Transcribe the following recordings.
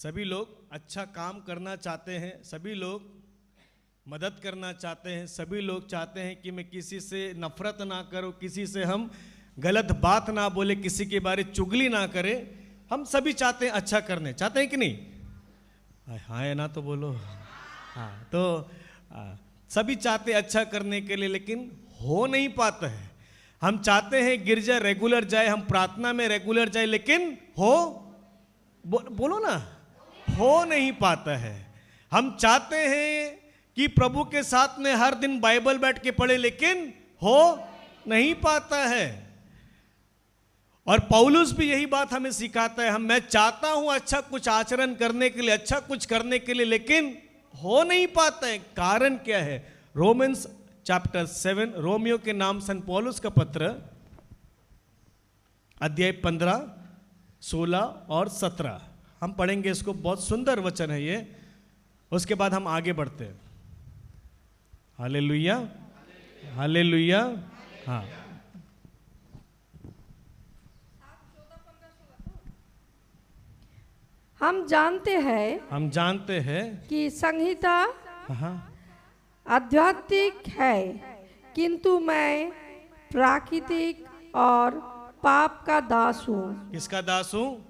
सभी लोग अच्छा काम करना चाहते हैं, सभी लोग मदद करना चाहते हैं, सभी लोग चाहते हैं कि मैं किसी से नफरत ना करूं, किसी से हम गलत बात ना बोले, किसी के बारे चुगली ना करें। हम सभी चाहते हैं अच्छा करने, चाहते हैं कि नहीं? हाँ है ना तो बोलो। हाँ तो सभी चाहते हैं अच्छा करने के लिए, लेकिन हो नहीं पाता है। हम चाहते हैं गिरजा रेगुलर जाए, हम प्रार्थना में रेगुलर जाए, लेकिन बोलो ना, हो नहीं पाता है। हम चाहते हैं कि प्रभु के साथ में हर दिन बाइबल बैठ के पढ़े, लेकिन हो नहीं पाता है। और पौलुस भी यही बात हमें सिखाता है। मैं चाहता हूं अच्छा कुछ आचरण करने के लिए, अच्छा कुछ करने के लिए, लेकिन हो नहीं पाता है। कारण क्या है? रोमन्स चैप्टर 7, रोमियो के नाम सन पौलुस का पत्र, अध्याय 15, 16 और 17 हम पढ़ेंगे। इसको बहुत सुंदर वचन है ये। उसके बाद हम आगे बढ़ते हैं। Hallelujah, hallelujah. हाँ, हम जानते हैं कि संहिता आध्यात्मिक है, किंतु मैं प्राकृतिक और पाप का दास हूँ। किसका दास हूँ?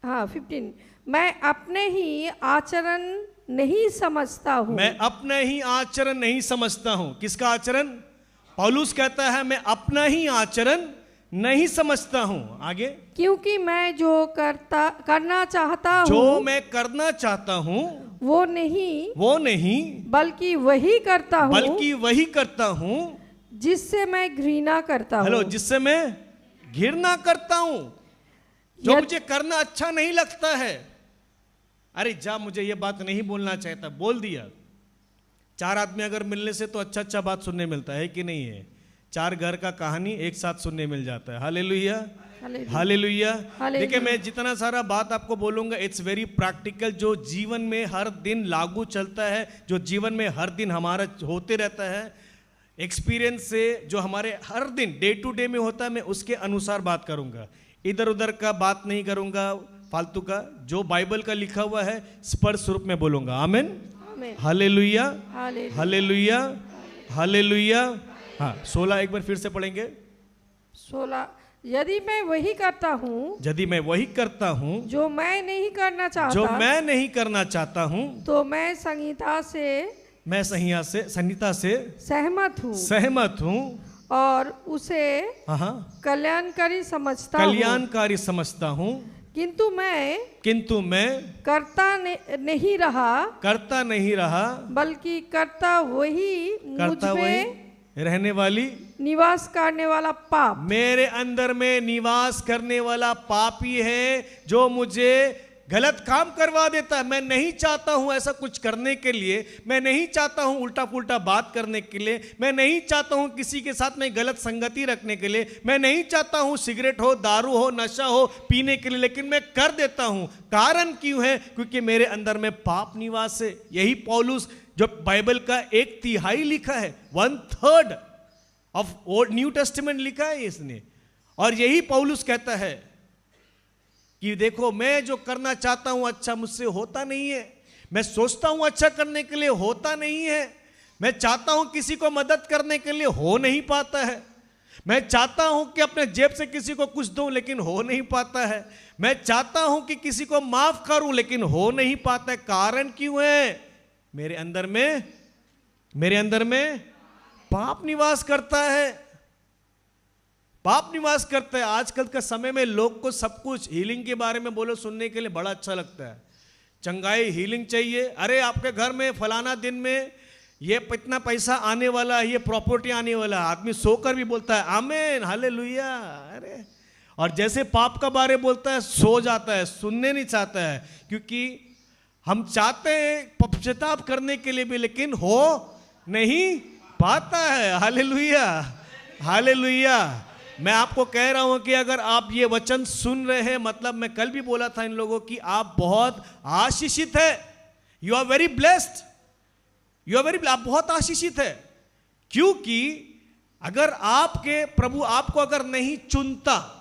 हाँ 15। मैं अपने ही आचरण नहीं समझता हूँ। मैं अपना ही आचरण नहीं समझता हूँ। किसका आचरण? पौलुस कहता है मैं अपना ही आचरण नहीं समझता हूँ। आगे, क्योंकि मैं जो करना चाहता हूँ, जो मैं करना चाहता हूँ वो नहीं बल्कि वही करता हूँ जिससे मैं घृणा करता हूँ। हेलो, जिससे मैं घृणा करता हूँ, जो मुझे करना अच्छा नहीं लगता है। अरे जा, मुझे ये बात नहीं बोलना चाहता, बोल दिया। 4 आदमी अगर मिलने से तो अच्छा बात सुनने मिलता है कि नहीं है? 4 घर का कहानी एक साथ सुनने मिल जाता है। Hallelujah, hallelujah. देखिए, मैं जितना सारा बात आपको बोलूंगा, इट्स वेरी प्रैक्टिकल, जो जीवन में हर दिन लागू चलता है, जो जीवन में हर दिन हमारा होते रहता है, एक्सपीरियंस से, जो हमारे हर दिन डे टू डे में होता है, मैं उसके अनुसार बात करूंगा। इधर उधर का बात नहीं करूंगा, फालतू का। जो बाइबल का लिखा हुआ है स्पष्ट रूप में बोलूंगा। आमीन, हालेलुया, हालेलुया, हालेलुया। हाँ 16 एक बार फिर से पढ़ेंगे। 16। यदि मैं वही करता हूँ जो मैं नहीं करना चाहता हूँ, तो मैं संहिता से सहमत हूँ और उसे कल्याणकारी समझता हूँ। किंतु मैं करता नहीं रहा, बल्कि करता वही मुझ में रहने वाली निवास करने वाला पाप। मेरे अंदर में निवास करने वाला पापी है, जो मुझे गलत काम करवा देता है। मैं नहीं चाहता हूं ऐसा कुछ करने के लिए, मैं नहीं चाहता हूं उल्टा पुल्टा बात करने के लिए, मैं नहीं चाहता हूं किसी के साथ में गलत संगति रखने के लिए, मैं नहीं चाहता हूं सिगरेट हो, दारू हो, नशा हो पीने के लिए, लेकिन मैं कर देता हूं। कारण क्यों है? क्योंकि मेरे अंदर में पाप निवास है। यही पौलुस, जो बाइबल का 1/3 लिखा है, 1/3 ऑफ ओल्ड न्यू टेस्टामेंट लिखा है इसने, और यही पौलुस कहता है कि देखो, मैं जो करना चाहता हूं अच्छा, मुझसे होता नहीं है। मैं सोचता हूं अच्छा करने के लिए, होता नहीं है। मैं चाहता हूं किसी को मदद करने के लिए, हो नहीं पाता है। मैं चाहता हूं कि अपने जेब से किसी को कुछ दूं, लेकिन हो नहीं पाता है। मैं चाहता हूं कि किसी को माफ करूं, लेकिन हो नहीं पाता है। कारण क्यों है? मेरे अंदर में पाप निवास करता है, पाप निवास करता है। आजकल का समय में लोग को सब कुछ हीलिंग के बारे में बोलो, सुनने के लिए बड़ा अच्छा लगता है। चंगाई, हीलिंग चाहिए। अरे आपके घर में फलाना दिन में ये इतना पैसा आने वाला है, ये प्रॉपर्टी आने वाला है। आदमी सोकर भी बोलता है आमीन, हालेलुया। अरे, और जैसे पाप का बारे बोलता है सो जाता है, सुनने नहीं चाहता है। क्योंकि हम चाहते हैं पश्चाताप करने के लिए भी, लेकिन हो नहीं पाता है। Hallelujah, hallelujah. मैं आपको कह रहा हूं कि अगर आप ये वचन सुन रहे हैं, मतलब मैं कल भी बोला था इन लोगों की, आप बहुत आशीषित है। यू आर वेरी ब्लेस्ड, आप बहुत आशीषित है। क्योंकि अगर आपके प्रभु आपको अगर नहीं चुनता,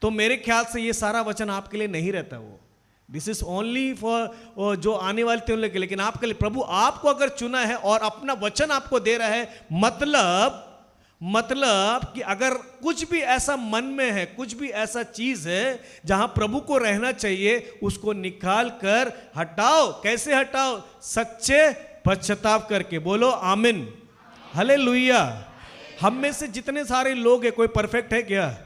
तो मेरे ख्याल से ये सारा वचन आपके लिए नहीं रहता वो। दिस इज ओनली फॉर जो आने वाले थे उन लोगों के लिए, लेकिन आपके लिए प्रभु आपको अगर चुना है और अपना वचन आपको दे रहा है, मतलब कि अगर कुछ भी ऐसा मन में है, कुछ भी ऐसा चीज है जहां प्रभु को रहना चाहिए, उसको निकाल कर हटाओ। कैसे हटाओ? सच्चे पश्चाताप करके। बोलो आमीन, हालेलुया। हम में से जितने सारे लोग हैं, कोई परफेक्ट है क्या?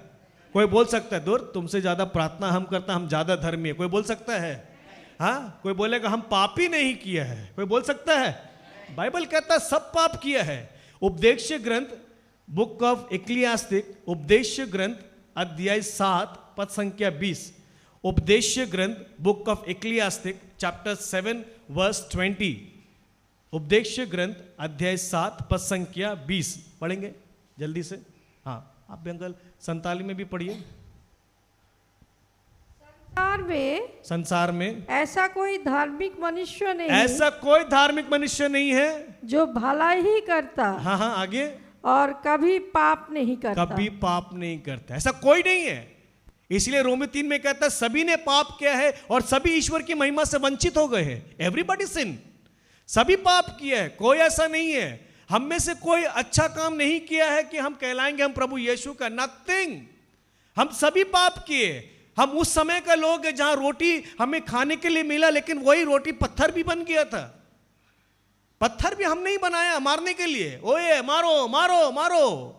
कोई बोल सकता है दूर तुमसे ज्यादा प्रार्थना हम करता, हम ज्यादा धर्मी है? कोई बोल सकता है? हाँ, कोई बोलेगा हम पाप ही नहीं किया है? कोई बोल सकता है? बाइबल कहता है सब पाप किया है। उपदेश ग्रंथ बुक ऑफ एक्लियास्टिक, उपदेश ग्रंथ अध्याय 7 पद संख्या 20। उपदेश ग्रंथ बुक ऑफ एक्लियास्टिक चैप्टर 7 वर्स 20। उपदेश ग्रंथ अध्याय 7 पद संख्या 20 पढ़ेंगे जल्दी से। हाँ, आप भी अंकल 47 में भी पढ़िए। संसार में ऐसा कोई धार्मिक मनुष्य नहीं है जो भला ही करता। हाँ हाँ, आगे। और कभी पाप नहीं करता। ऐसा कोई नहीं है। इसलिए रोमी 3 में कहता है सभी ने पाप किया है और सभी ईश्वर की महिमा से वंचित हो गए हैं। एवरीबॉडी सिन, सभी पाप किया है, कोई ऐसा नहीं है। हम में से कोई अच्छा काम नहीं किया है कि हम कहलाएंगे हम प्रभु यीशु का। नथिंग। हम सभी पाप किए। हम उस समय का लोग हैं जहां रोटी हमें खाने के लिए मिला, लेकिन वही रोटी पत्थर भी बन गया था। पत्थर भी हम नहीं बनाया मारने के लिए, ओए मारो मारो मारो।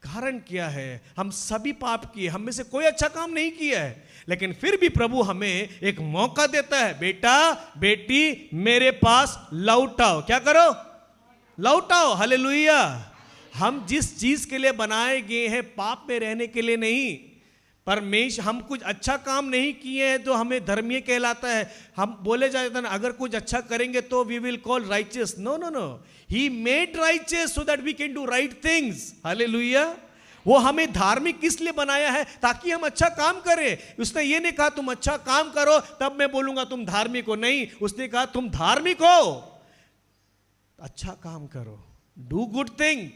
कारण क्या है? हम सभी पाप किए। हम में से कोई अच्छा काम नहीं किया है, लेकिन फिर भी प्रभु हमें एक मौका देता है, बेटा बेटी मेरे पास लौट आओ। क्या करो? लौट आओ। हालेलुया। हम जिस चीज के लिए बनाए गए हैं, पाप में रहने के लिए नहीं। परमेश्वर, हम कुछ अच्छा काम नहीं किए हैं तो हमें धर्मीय कहलाता है। हम बोले जाते हैं अगर कुछ अच्छा करेंगे तो we will call righteous. No no no, he made righteous so that we can do right things. Hallelujah. वो हमें धार्मिक किस लिए बनाया है? ताकि हम अच्छा काम करें। उसने ये नहीं कहा तुम अच्छा काम करो तब मैं बोलूंगा तुम धार्मिक हो। नहीं, उसने कहा तुम धार्मिक हो, अच्छा काम करो, do good thing.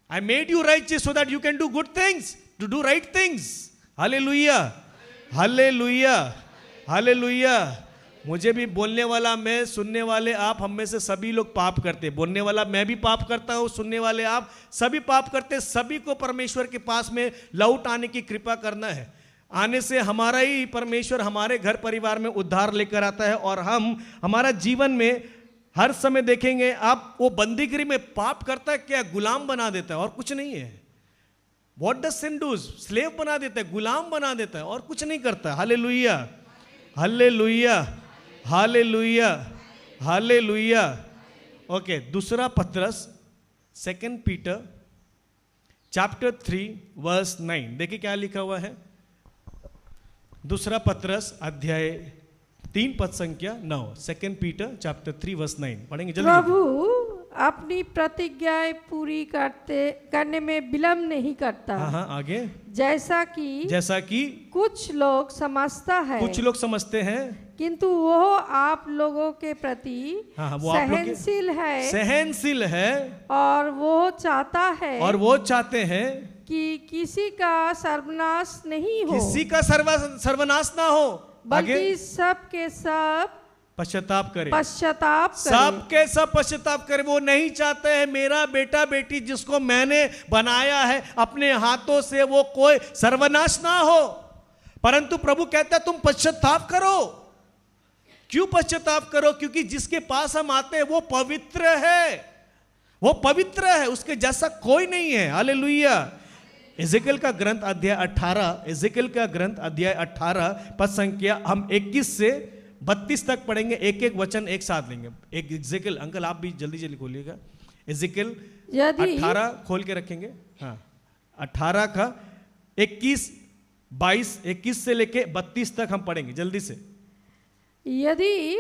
I made you righteous so that you can do good things, to do right things. Hallelujah, hallelujah, hallelujah. मुझे भी बोलने वाला मैं, सुनने वाले आप, हम में से सभी लोग पाप करते। बोलने वाला मैं भी पाप करता हूँ, सुनने वाले आप सभी पाप करते। सभी को परमेश्वर के पास में लौट आने की कृपा करना है। आने से हमारा ही परमेश्वर हमारे घर परिवार में उद्धार लेकर आता है और हम हमारा जीवन में हर समय देखेंगे आप, वो बंदीगिरी में पाप करता है क्या? गुलाम बना देता है और कुछ नहीं है। What does sin do? Slave बना देता है, गुलाम बना देता है और कुछ नहीं करता। Hallelujah, hallelujah, hallelujah, hallelujah. Okay, दूसरा पत्रस 2 पीटर चैप्टर 3 वर्स 9। देखिए क्या लिखा हुआ है। दूसरा पत्रस अध्याय 3 पद संख्या 9। 2 पीटर चैप्टर 3 वर्स 9 पढ़ेंगे जल्दी। प्रभु अपनी प्रतिज्ञाएं पूरी करने में विलम्ब नहीं करता। हाँ, आगे। जैसा कि कुछ लोग समझते हैं, किंतु वो आप लोगों के प्रति सहनशील है और वो चाहते हैं कि किसी का सर्वनाश नहीं हो, सर्वनाश ना हो, बल्कि सब के सब पश्चाताप करे। सबके सब पश्चाताप करे। वो नहीं चाहते हैं मेरा बेटा बेटी जिसको मैंने बनाया है अपने हाथों से, वो कोई सर्वनाश ना हो, परंतु प्रभु कहता है तुम पश्चाताप करो। क्यों पश्चाताप करो? क्योंकि जिसके पास हम आते हैं वो पवित्र है, उसके जैसा कोई नहीं है। हालेलुया। एजेकिएल का ग्रंथ अध्याय 18 पद संख्या हम 21 से 32 तक पढ़ेंगे। एक एक वचन एक साथ लेंगे। एक एजेकिएल, अंकल आप भी जल्दी जल्दी खोलिएगा। एजेकिएल 18 खोल के रखेंगे। हाँ, 18 का 21 से लेके 32 तक हम पढ़ेंगे जल्दी से। यदि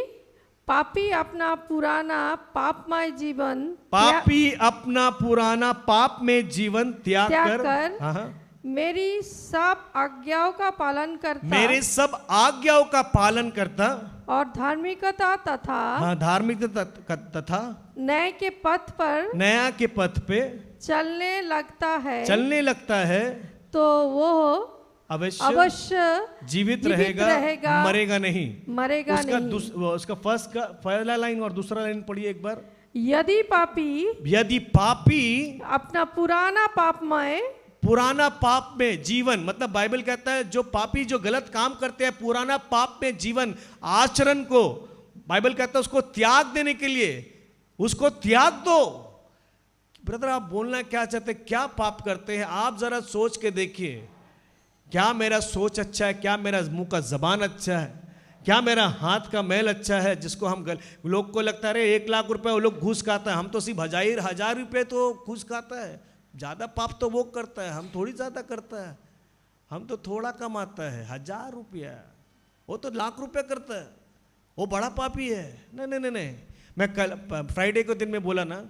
पापी अपना पुराना पापमय जीवन त्याग कर मेरी सब आज्ञाओं का पालन करता और धार्मिकता तथा न्याय के पथ पे चलने लगता है, तो वो अवश्य जीवित रहेगा, मरेगा नहीं। मरेगा नहीं। उसका पहला लाइन और दूसरा लाइन पढ़िए एक बार। यदि पापी अपना पुराना पाप में जीवन, मतलब बाइबल कहता है जो पापी जो गलत काम करते हैं पुराना पाप में जीवन आचरण को बाइबल कहता है उसको त्याग देने के लिए उसको त्याग दो। ब्रदर आप बोलना क्या चाहते हैं, क्या पाप करते हैं आप जरा सोच के देखिए। क्या मेरा सोच अच्छा है, क्या मेरा मुंह का जबान अच्छा है, क्या मेरा हाथ का मैल अच्छा है जिसको हम लोग को लगता है 1 लाख रुपए वो लोग घूस खाता है, हम तो सिर्फ 1000 रुपये तो घूस खाता है। ज़्यादा पाप तो वो करता है, हम थोड़ी ज़्यादा करता है, हम तो थोड़ा कमाता है। 1000 रुपया वो तो लाख रुपया करता है, वो बड़ा पापी है। नहीं, मैं कल फ्राइडे को दिन में बोला ना,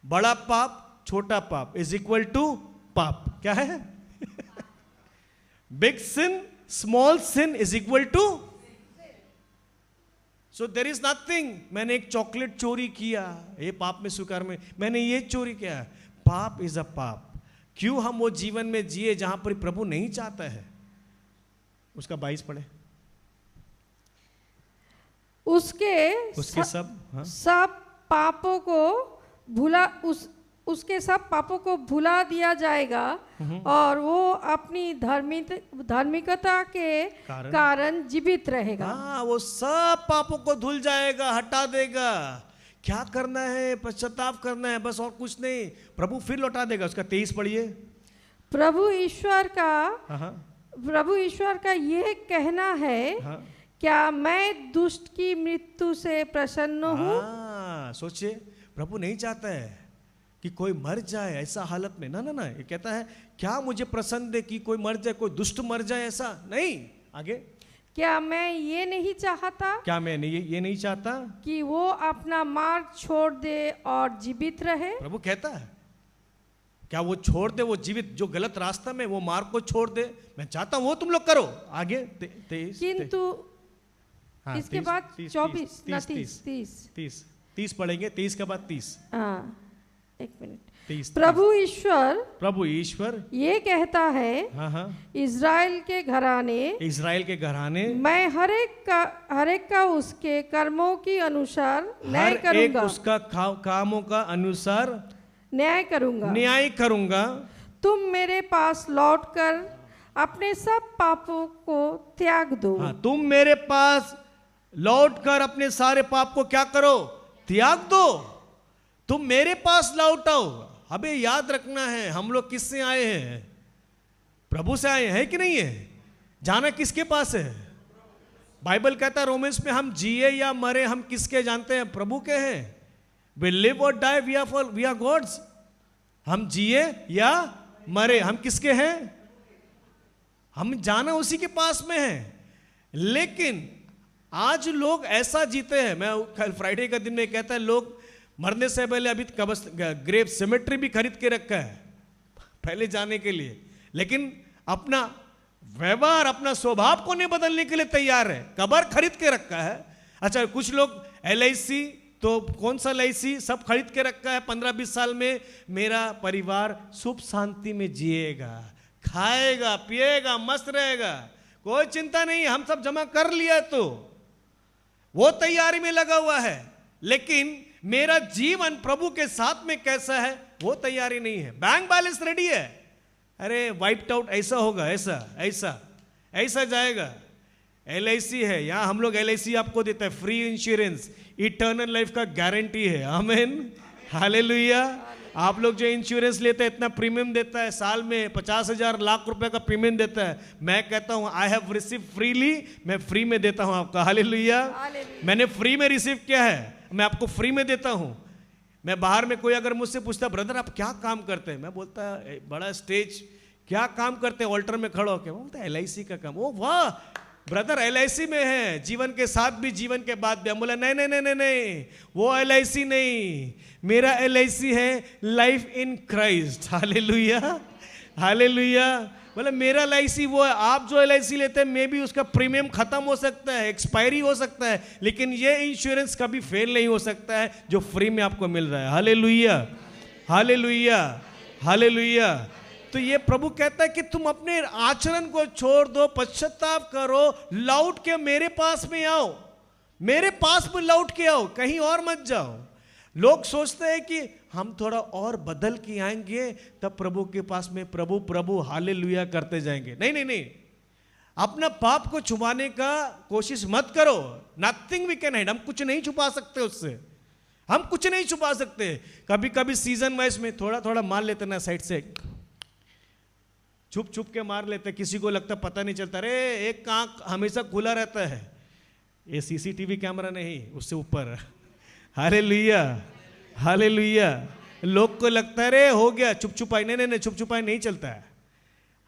बड़ा पाप छोटा पाप इज इक्वल टू पाप। क्या है? Big sin small sin is equal to. So there is nothing. मैंने एक चॉकलेट चोरी किया, ये पाप में स्वीकार में, मैंने ये चोरी किया, पाप इज अ पाप। क्यों हम वो जीवन में जिए जहां पर प्रभु नहीं चाहता है। उसका 22 पढ़े। उसके सब पापों को उसके सब पापों को भुला दिया जाएगा और वो अपनी धार्मिकता के कारण जीवित रहेगा। हाँ, वो सब पापों को धुल जाएगा, हटा देगा। क्या करना है? पश्चाताप करना है बस, और कुछ नहीं। प्रभु फिर लौटा देगा। उसका 23 पढ़िए। प्रभु ईश्वर का ये कहना है, क्या मैं दुष्ट की मृत्यु से प्रसन्न हूँ? सोचिए, प्रभु नहीं चाहता है कि कोई मर जाए ऐसा हालत में। ना, ये कहता है क्या मुझे प्रसन्न है कि कोई मर जाए, कोई दुष्ट मर जाए, ऐसा नहीं। आगे, क्या मैं ये नहीं चाहता कि वो अपना मार्ग छोड़ दे और जीवित रहे। प्रभु कहता है क्या वो छोड़ दे, वो जीवित, जो गलत रास्ता में वो मार्ग को छोड़ दे। मैं चाहता हूं वो तुम लोग करो। आगे 23, किंतु इसके बाद 24 30 पढ़ेंगे। 30 के बाद 30। एक मिनट। प्रभु ईश्वर ये कहता है, इज़राइल के घराने मैं हर एक का उसके कर्मों के अनुसार न्याय करूंगा। उसका कामों का अनुसार न्याय करूंगा। तुम मेरे पास लौटकर अपने सब पापों को त्याग दो। तुम मेरे पास लौटकर अपने सारे पाप को क्या करो? त्याग दो। तुम मेरे पास लौट आओ। अबे याद रखना है, हम लोग किससे आए हैं? प्रभु से आए हैं कि नहीं है? जाना किसके पास है? बाइबल कहता है रोमेंस में, हम जिए या मरे हम किसके जानते हैं? प्रभु के हैं। वी लिव और डाई वी आर गॉड्स। हम जिए या मरे हम किसके हैं? हम जाना उसी के पास में है। लेकिन आज लोग ऐसा जीते हैं, मैं कल फ्राइडे का दिन में कहता है लोग मरने से पहले अभी ग्रेव सिमेट्री भी खरीद के रखा है पहले जाने के लिए, लेकिन अपना व्यवहार अपना स्वभाव को नहीं बदलने के लिए तैयार है, कब्र खरीद के रखा है। अच्छा, कुछ लोग LIC, तो कौन सा LIC सब खरीद के रखा है 15-20 साल में मेरा परिवार सुख शांति में जिएगा, खाएगा पिएगा मस्त रहेगा, कोई चिंता नहीं, हम सब जमा कर लिया, तो वो तैयारी में लगा हुआ है। लेकिन मेरा जीवन प्रभु के साथ में कैसा है वो तैयारी नहीं है। बैंक बैलेंस रेडी है, अरे वाइप्ड आउट ऐसा होगा, ऐसा जाएगा। LIC है, यहां हम लोग LIC आपको देता है फ्री इंश्योरेंस, इटर्नल लाइफ का गारंटी है। आमीन, हालेलुया। आप लोग जो इंश्योरेंस लेते हैं इतना प्रीमियम देता है, साल में 50,000 लाख रुपए का प्रीमियम देता है। मैं कहता हूं आई हैव रिसीव फ्रीली, मैं फ्री में देता हूं आपका। हालेलुया। मैंने फ्री में रिसीव किया है, मैं आपको फ्री में देता हूं। मैं बाहर में कोई अगर मुझसे पूछता ब्रदर आप क्या काम करते हैं, मैं बोलता बड़ा स्टेज क्या काम करते हैं, ऑल्टर में खड़ा होकर। बोलता LIC का काम। ओ वाह ब्रदर LIC में है, जीवन के साथ भी जीवन के बाद भी। हम बोला नहीं, वो LIC नहीं, मेरा LIC है लाइफ इन क्राइस्ट। हालेलुया। बोला मेरा LIC वो है, आप जो LIC लेते हैं मे भी उसका प्रीमियम खत्म हो सकता है, एक्सपायरी हो सकता है, लेकिन ये इंश्योरेंस कभी फेल नहीं हो सकता है जो फ्री में आपको मिल रहा है। हालेलुया। तो ये प्रभु कहता है कि तुम अपने आचरण को छोड़ दो, पश्चाताप करो, लौट के मेरे पास में आओ, मेरे पास में लौट के आओ, कहीं और मत जाओ। लोग सोचते हैं कि हम थोड़ा और बदल के आएंगे तब प्रभु के पास में प्रभु प्रभु हालेलुया करते जाएंगे। नहीं नहीं नहीं, अपना पाप को छुपाने का कोशिश मत करो। नथिंग वी कैन हाइड, हम कुछ नहीं छुपा सकते उससे, हम कुछ नहीं छुपा सकते। कभी कभी सीजन वाइज में थोड़ा थोड़ा मार लेते ना, साइड से छुप छुप के मार लेते, किसी को लगता पता नहीं चलता। अरे एक आंख हमेशा खुला रहता है, ये सीसीटीवी कैमरा नहीं, उससे ऊपर। Hallelujah hallelujah. लोग को लगता है रे हो गया चुप छुपाई, नहीं नहीं नहीं, छुप छुपाई नहीं चलता है।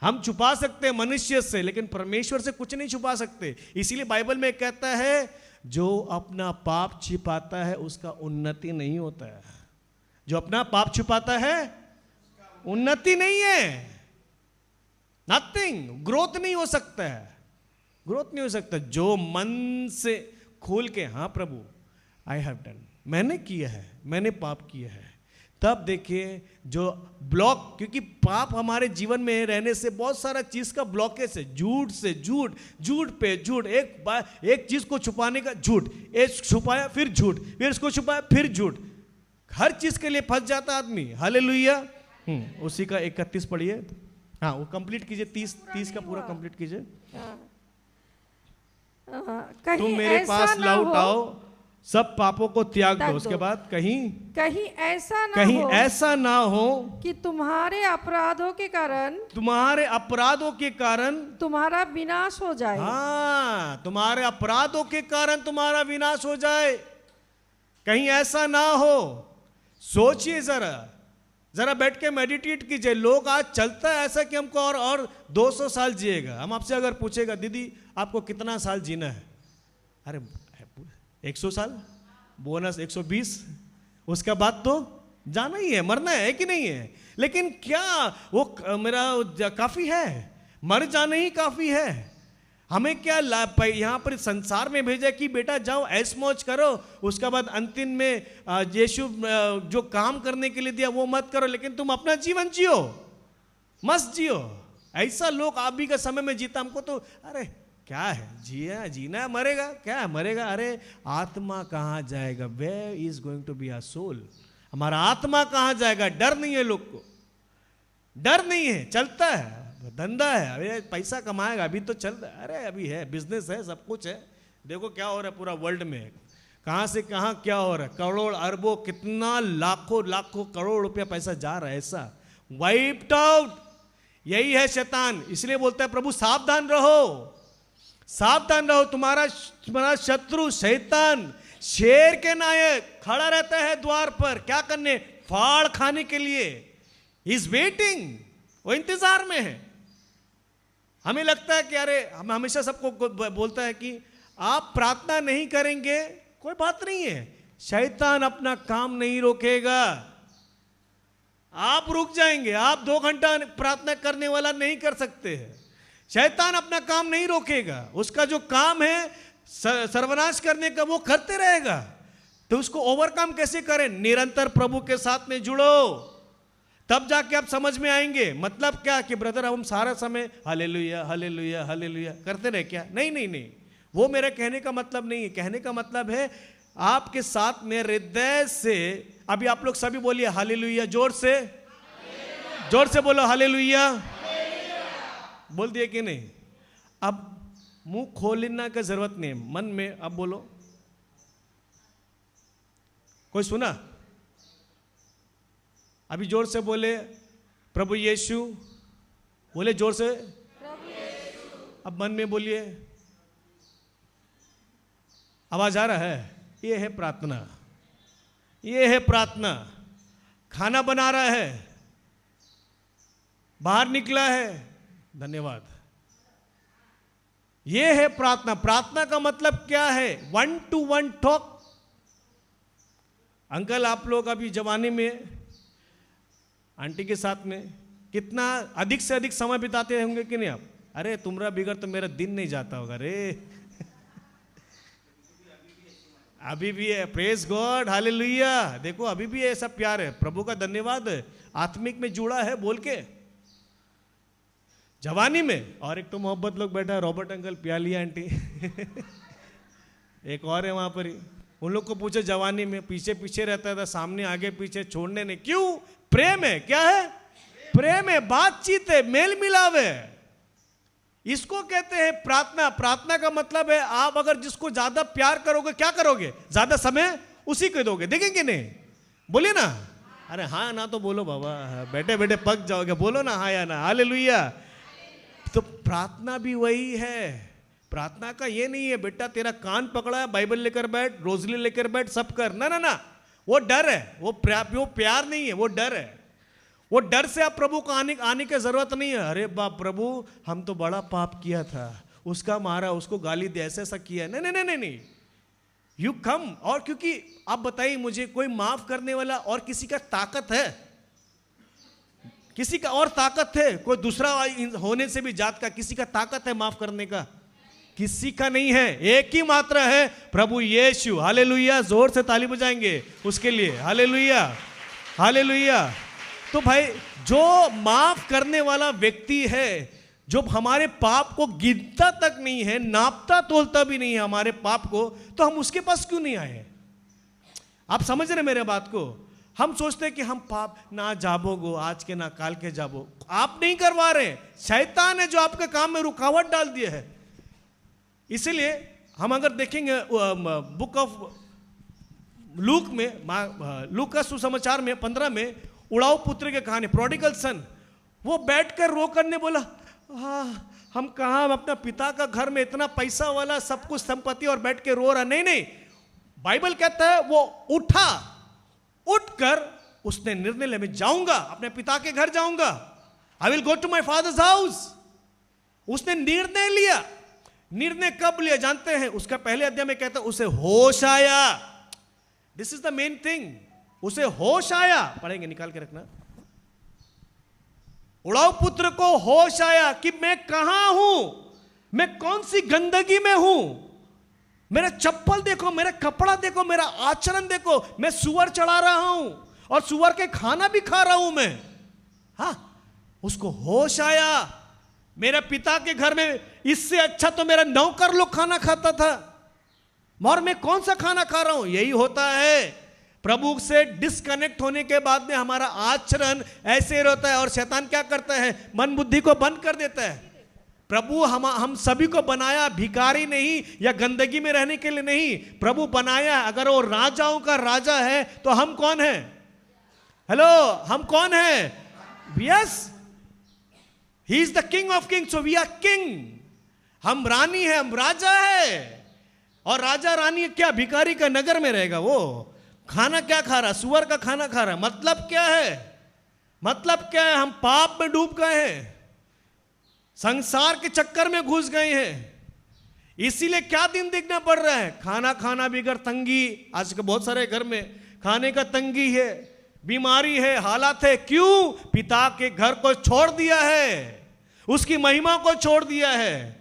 हम छुपा सकते हैं मनुष्य से, लेकिन परमेश्वर से कुछ नहीं छुपा सकते। इसीलिए बाइबल में कहता है जो अपना पाप छिपाता है उसका उन्नति नहीं होता है। जो अपना पाप छिपाता है उन्नति नहीं है, नथिंग, ग्रोथ नहीं हो सकता है, ग्रोथ नहीं हो सकता। जो मन से खोल के हाँ प्रभु आई हैव डन, मैंने किया है, मैंने पाप किया है, तब देखिए जो ब्लॉक, क्योंकि पाप हमारे जीवन में रहने से बहुत सारा चीज का ब्लॉकेज है। झूठ से झूठ, झूठ पे झूठ, एक चीज को छुपाने का झूठ, एक छुपाया फिर झूठ, फिर इसको छुपाया फिर झूठ, हर चीज के लिए फंस जाता आदमी। हालेलुया। उसी का 31 पढ़िए, हाँ वो कंप्लीट कीजिए, 30 का पूरा कंप्लीट कीजिए। तुम मेरे पास लौट आओ, सब पापों को त्याग दो। उसके बाद कहीं ऐसा ना हो कि तुम्हारे अपराधों के कारण तुम्हारा विनाश हो जाए। हाँ, तुम्हारे अपराधों के कारण तुम्हारा विनाश हो जाए। कहीं ऐसा ना हो। सोचिए जरा बैठ के मेडिटेट कीजिए। लोग आज चलता है ऐसा कि हमको और 200 साल जिएगा। हम आपसे अगर पूछेगा दीदी आपको कितना साल जीना है, अरे 100 साल, बोनस 120, उसके बाद तो जाना ही है, मरना है कि नहीं है। लेकिन क्या वो मेरा काफी है? मर जाना ही काफी है। हमें क्या यहाँ पर संसार में भेजा कि बेटा जाओ ऐश मौज करो, उसके बाद अंतिम में यीशु जो काम करने के लिए दिया वो मत करो, लेकिन तुम अपना जीवन जियो, मस्त जियो। ऐसा लोग अभी का समय में जीता। हमको तो अरे क्या है, जीना है, मरेगा, क्या है मरेगा। अरे आत्मा कहाँ जाएगा? Where is going to be our soul? हमारा आत्मा कहाँ जाएगा? डर नहीं है लोग को, डर नहीं है, चलता है, धंधा है, अरे पैसा कमाएगा, अभी तो चल रहा है, अरे अभी है, बिजनेस है, सब कुछ है। देखो क्या हो रहा है पूरा वर्ल्ड में, कहाँ से कहाँ क्या हो रहा है, करोड़ अरबों, कितना लाखों करोड़ रुपया पैसा जा रहा है, ऐसा वाइप्ड आउट। यही है शैतान। इसलिए बोलता है प्रभु सावधान रहो, सावधान रहो। तुम्हारा शत्रु शैतान शेर के नायक खड़ा रहता है द्वार पर, क्या करने? फाड़ खाने के लिए। इज वेटिंग, वो इंतजार में है। हमें लगता है कि अरे, हम हमेशा सबको बोलता है कि आप प्रार्थना नहीं करेंगे कोई बात नहीं है, शैतान अपना काम नहीं रोकेगा। आप रुक जाएंगे, आप 2 घंटा प्रार्थना करने वाला नहीं कर सकते हैं। शैतान अपना काम नहीं रोकेगा, उसका जो काम है सर्वनाश करने का वो करते रहेगा। तो उसको ओवरकम कैसे करें? निरंतर प्रभु के साथ में जुड़ो, तब जाके आप समझ में आएंगे। मतलब क्या कि ब्रदर हम सारा समय हालेलुया हालेलुया हालेलुया करते रहे क्या? नहीं नहीं नहीं, वो मेरा कहने का मतलब नहीं है। कहने का मतलब है आपके साथ में हृदय से, अभी आप लोग सभी बोलिए हालेलुया, जोर से बोलो हालेलुया। बोल दिए कि नहीं? अब मुंह खोलने का जरूरत नहीं है, मन में अब बोलो। कोई सुना? अभी जोर से बोले प्रभु यीशु, बोले जोर से। अब मन में बोलिए, आवाज आ रहा है? ये है प्रार्थना, ये है प्रार्थना। खाना बना रहा है, बाहर निकला है, धन्यवाद। ये है प्रार्थना। प्रार्थना का मतलब क्या है? 1 to 1 टॉक। अंकल आप लोग अभी जवानी में आंटी के साथ में कितना अधिक से अधिक समय बिताते होंगे कि नहीं आप? अरे तुम्हारा बिगड़ तो मेरा दिन नहीं जाता होगा रे। अभी भी है, प्रेज गॉड, हालेलुया। देखो अभी भी ऐसा प्यार है, प्रभु का धन्यवाद, आत्मिक में जुड़ा है बोल के। जवानी में। और एक तो मोहब्बत लोग बैठा है, रॉबर्ट अंकल, प्याली आंटी एक और है वहां पर ही। उन लोग को पूछे जवानी में, पीछे पीछे रहता था, सामने आगे पीछे छोड़ने नहीं। क्यों? प्रेम है। क्या है? प्रेम है, बातचीत है, मेल मिलाव है। इसको कहते हैं प्रार्थना। प्रार्थना का मतलब है आप अगर जिसको ज्यादा प्यार करोगे, क्या करोगे? ज्यादा समय उसी को दोगे। देखेंगे नहीं? बोलिए ना। अरे हाँ ना तो बोलो बाबा, बैठे बैठे पक जाओगे। बोलो ना हाँ या ना। हालेलुया। तो प्रार्थना भी वही है। प्रार्थना का ये नहीं है बेटा तेरा कान पकड़ा है, बाइबल लेकर बैठ, रोजली लेकर बैठ, सब कर। ना ना ना, वो डर है, वो प्यार नहीं है, वो डर है। वो डर से आप प्रभु को आने की जरूरत नहीं है। अरे बाप प्रभु, हम तो बड़ा पाप किया था, उसका मारा, उसको गाली दे, ऐसा किया। नहीं नहीं नहीं नहीं, यू कम। और क्योंकि आप बताइए मुझे, कोई माफ करने वाला और किसी का ताकत है? किसी का और ताकत है? कोई दूसरा होने से भी जात का किसी का ताकत है माफ करने का? किसी का नहीं है। एक ही मात्र है, प्रभु यीशु। हालेलुया। जोर से ताली बजाएंगे उसके लिए। Hallelujah, hallelujah. तो भाई जो माफ करने वाला व्यक्ति है, जो हमारे पाप को गिनता तक नहीं है, नापता तोलता भी नहीं है हमारे पाप को, तो हम उसके पास क्यों नहीं आए? आप समझ रहे मेरे बात को? हम सोचते हैं कि हम पाप ना जाबोगो, आज के ना काल के जाबो। आप नहीं करवा रहे, शैतान है जो आपके काम में रुकावट डाल दिया है। इसीलिए हम अगर देखेंगे बुक ऑफ लूक में, लूक का सुसमाचार में 15 में, उड़ाऊ पुत्र की कहानी, प्रोडिगल सन, वो बैठकर रो करने बोला, हम कहाँ, हम अपना पिता का घर में इतना पैसा वाला सब कुछ संपत्ति और बैठ के रो रहा। नहीं नहीं, बाइबल कहता है वो उठा, उठकर उसने निर्णय लिया, मैं जाऊंगा, अपने पिता के घर जाऊंगा, I will go to my father's house. उसने निर्णय लिया। निर्णय कब लिया जानते हैं? उसका पहले अध्याय में कहता है उसे होश आया। This is the main thing, उसे होश आया। पढ़ेंगे, निकाल के रखना। उड़ाऊ पुत्र को होश आया कि मैं कहां हूं, मैं कौन सी गंदगी में हूं। मेरा चप्पल देखो, मेरा कपड़ा देखो, मेरा आचरण देखो, मैं सुअर चढ़ा रहा हूं और सुअर के खाना भी खा रहा हूं मैं। हाँ, उसको होश आया, मेरे पिता के घर में इससे अच्छा तो मेरा नौकर लोग खाना खाता था, और मैं कौन सा खाना खा रहा हूं। यही होता है, प्रभु से डिस्कनेक्ट होने के बाद में हमारा आचरण ऐसे रहता है। और शैतान क्या करता है? मन बुद्धि को बंद कर देता है। प्रभु हम सभी को बनाया भिखारी नहीं या गंदगी में रहने के लिए नहीं, प्रभु बनाया। अगर वो राजाओं का राजा है तो हम कौन है? हेलो, हम कौन है? Yes, he is the king of king, so we are king. हम रानी है, हम राजा है। और राजा रानी क्या भिखारी का नगर में रहेगा? वो खाना क्या खा रहा? सुअर का खाना खा रहा। मतलब क्या है? मतलब क्या है? हम पाप में डूब गए हैं, संसार के चक्कर में घुस गए हैं। इसीलिए क्या दिन देखना पड़ रहा है? खाना खाना बिगड़, तंगी। आज के बहुत सारे घर में खाने का तंगी है, बीमारी है, हालात है। क्यों? पिता के घर को छोड़ दिया है, उसकी महिमा को छोड़ दिया है,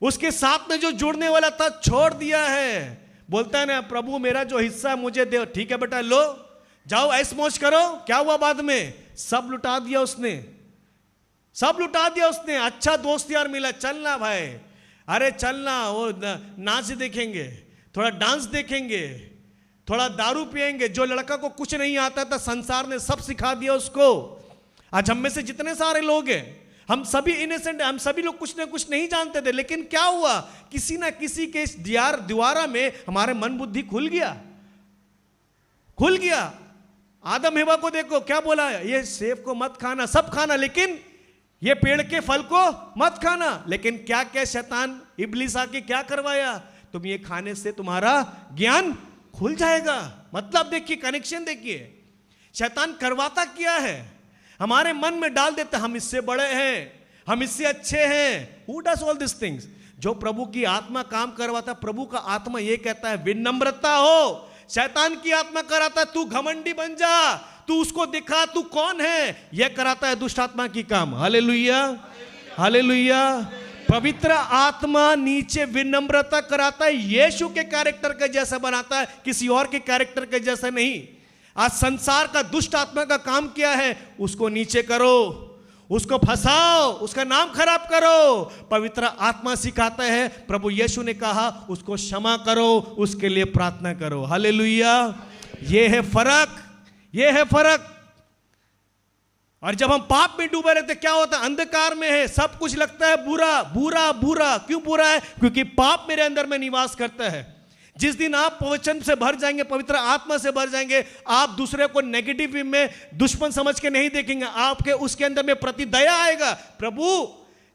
उसके साथ में जो जुड़ने वाला था छोड़ दिया है। बोलता है ना, प्रभु मेरा जो हिस्सा मुझे दे। ठीक है बेटा, लो जाओ, ऐश मौज करो। क्या हुआ बाद में? सब लुटा दिया उसने, सब लुटा दिया उसने। अच्छा दोस्त यार मिला, चलना भाई, अरे चलना, वो नाच देखेंगे, थोड़ा डांस देखेंगे, थोड़ा दारू पिएंगे। जो लड़का को कुछ नहीं आता था, संसार ने सब सिखा दिया उसको। आज हम में से जितने सारे लोग हैं, हम सभी इनोसेंट, हम सभी लोग कुछ ना कुछ नहीं जानते थे, लेकिन क्या हुआ? किसी ना किसी के द्वारा में हमारे मन बुद्धि खुल गया, खुल गया। आदम हेवा को देखो, क्या बोला? ये सेब को मत खाना, सब खाना, लेकिन ये पेड़ के फल को मत खाना। लेकिन क्या क्या शैतान इब्लीस आके क्या करवाया? तुम ये खाने से तुम्हारा ज्ञान खुल जाएगा। मतलब देखिए, कनेक्शन देखिए, शैतान करवाता क्या है? हमारे मन में डाल देते, हम इससे बड़े हैं, हम इससे अच्छे हैं। Who does all these things? जो प्रभु की आत्मा काम करवाता, प्रभु का आत्मा ये कहता है विनम्रता हो। शैतान की आत्मा कराता है तू घमंडी बन जा, तू उसको दिखा तू कौन है। यह कराता है दुष्ट आत्मा की काम। Hallelujah, hallelujah. पवित्र आत्मा नीचे विनम्रता कराता है, यीशु के कैरेक्टर के जैसा बनाता है, किसी और के कैरेक्टर के जैसा नहीं। आज संसार का दुष्ट आत्मा का काम क्या है? उसको नीचे करो, उसको फंसाओ, उसका नाम खराब करो। पवित्र आत्मा सिखाता है, प्रभु यीशु ने कहा उसको क्षमा करो, उसके लिए प्रार्थना करो। हालेलुया। ये है फर्क, ये है फर्क। और जब हम पाप में डूबे रहते क्या होता है? अंधकार में है, सब कुछ लगता है बुरा बुरा बुरा। क्यों बुरा है? क्योंकि पाप मेरे अंदर में निवास करता है। जिस दिन आप वचन से भर जाएंगे, पवित्र आत्मा से भर जाएंगे, आप दूसरे को नेगेटिव वे में दुश्मन समझ के नहीं देखेंगे, आपके उसके अंदर में प्रति दया आएगा। प्रभु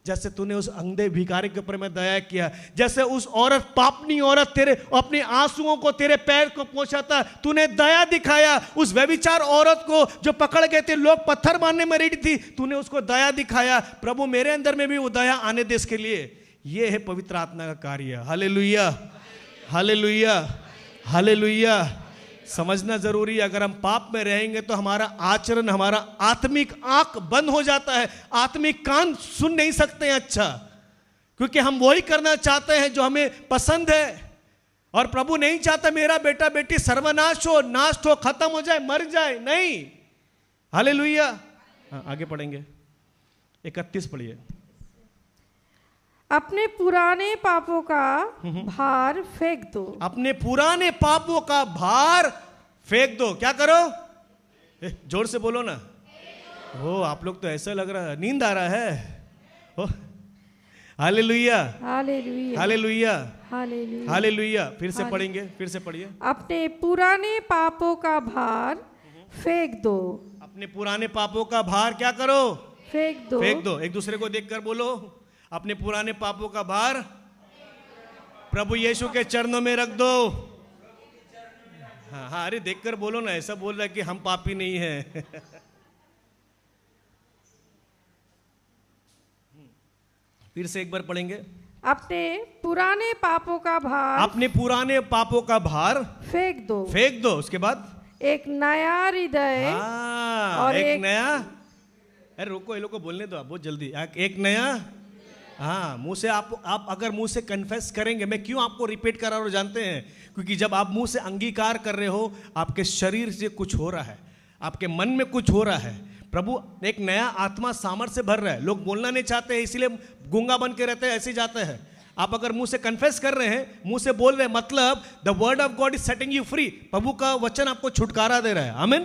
जैसे तूने उस अंधे भिखारी के ऊपर में दया किया, जैसे उस औरत, पापनी औरत तेरे अपने आंसुओं को तेरे पैर को पहुंचा था, तूने दया दिखाया। उस व्यभिचार औरत को जो पकड़ गए थे, लोग पत्थर मारने में रेडी थी, तूने उसको दया दिखाया। प्रभु मेरे अंदर में भी वो दया आने दे इसके लिए। ये है पवित्र आत्मा का कार्य। Hallelujah, hallelujah, hallelujah. समझना जरूरी है, अगर हम पाप में रहेंगे तो हमारा आचरण, हमारा आत्मिक आंख बंद हो जाता है, आत्मिक कान सुन नहीं सकते हैं अच्छा, क्योंकि हम वही करना चाहते हैं जो हमें पसंद है। और प्रभु नहीं चाहता मेरा बेटा बेटी सर्वनाश हो, नाश हो, खत्म हो जाए, मर जाए, नहीं। हालेलुया। आगे पढ़ेंगे, 31 पढ़िए। अपने पुराने पापों का भार फेंक दो। अपने पुराने पापों का भार फेंक दो। क्या करो? जोर से बोलो ना। हो, आप लोग तो ऐसा लग रहा है नींद आ रहा है। हो, hallelujah, hallelujah, hallelujah, hallelujah, hallelujah. फिर से पढ़ेंगे, फिर से पढ़िए। अपने पुराने पापों का भार फेंक दो। अपने पुराने पापों का भार क्या करो? फेंक दो। फेंक दो। एक दूसरे को देखकर बोलो, अपने पुराने पापों का भार प्रभु यीशु के चरणों में रख दो। हाँ हाँ, अरे देखकर बोलो ना, ऐसा बोल रहा है कि हम पापी नहीं हैं। फिर से एक बार पढ़ेंगे। अपने पुराने पापों का भार, अपने पुराने पापों का भार फेंक दो। फेंक दो। उसके बाद एक नया हृदय और एक नया, अरे रोको, ये लोग को बोलने दो, आप बहुत जल्दी। एक नया, हाँ, मुंह से आप अगर मुंह से कन्फेस करेंगे, मैं क्यों आपको रिपीट करा रहा हूं जानते हैं? क्योंकि जब आप मुंह से अंगीकार कर रहे हो, आपके शरीर से कुछ हो रहा है, आपके मन में कुछ हो रहा है। प्रभु एक नया आत्मा सामर्थ से भर रहा है। लोग बोलना नहीं चाहते हैं, इसीलिए गूंगा बन के रहते हैं, ऐसे जाते हैं। आप अगर मुंह से कन्फेस कर रहे हैं, मुंह से बोल रहे हैं, मतलब the word of God is setting you free. प्रभु का वचन आपको छुटकारा दे रहा है। आमीन।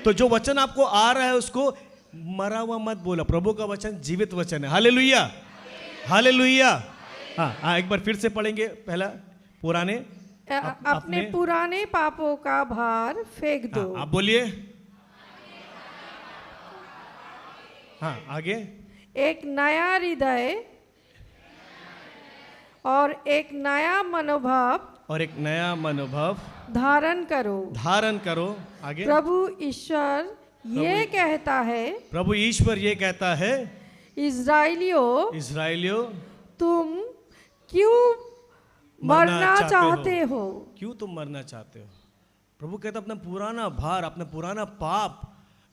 तो जो वचन आपको आ रहा है उसको मरा हुआ मत बोला। प्रभु का वचन जीवित वचन है। Hallelujah, hallelujah. हाँ, एक बार फिर से पढ़ेंगे। पहला पुराने, अपने पुराने पापों का भार फेंक दो। आप बोलिए। हाँ, आगे। एक नया हृदय और एक नया मनोभाव, और एक नया मनोभाव धारण करो। धारण करो। आगे। प्रभु ईश्वर ये कहता है, प्रभु ईश्वर ये कहता है, इस्राएलियों, इस्राएलियों, तुम क्यों मरना चाहते हो? क्यों तुम मरना चाहते हो? प्रभु कहता अपना पुराना भार, अपना पुराना पाप